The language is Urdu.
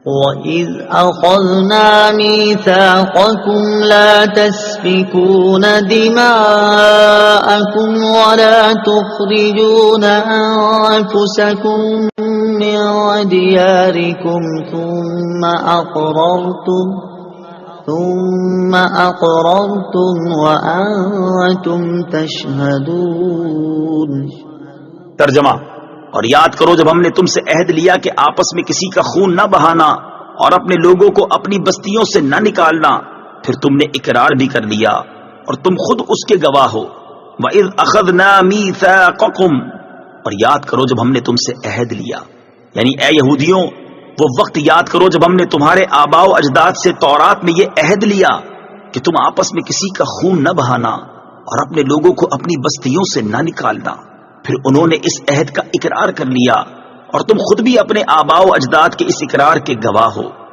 وَإِذْ أَخَذْنَا مِيثَاقَكُمْ لَا تَسْفِكُونَ دِمَاءَكُمْ وَلَا تُخْرِجُونَ أَنفُسَكُمْ مِنْ دِيَارِكُمْ ثُمَّ أَقْرَرْتُمْ وَأَنْتُمْ تَشْهَدُونَ۔ ترجمہ: اور یاد کرو جب ہم نے تم سے عہد لیا کہ آپس میں کسی کا خون نہ بہانا اور اپنے لوگوں کو اپنی بستیوں سے نہ نکالنا، پھر تم نے اقرار بھی کر لیا اور تم خود اس کے گواہ ہو۔ وَإِذْ أَخَذْنَا مِيثَاقَكُمْ، اور یاد کرو جب ہم نے تم سے عہد لیا، یعنی اے یہودیوں وہ وقت یاد کرو جب ہم نے تمہارے آباء و اجداد سے تورات میں یہ عہد لیا کہ تم آپس میں کسی کا خون نہ بہانا اور اپنے لوگوں کو اپنی بستیوں سے نہ نکالنا، پھر انہوں نے اس عہد کا اقرار کر لیا اور تم خود بھی اپنے آباء و اجداد کے اس اقرار کے گواہ ہو۔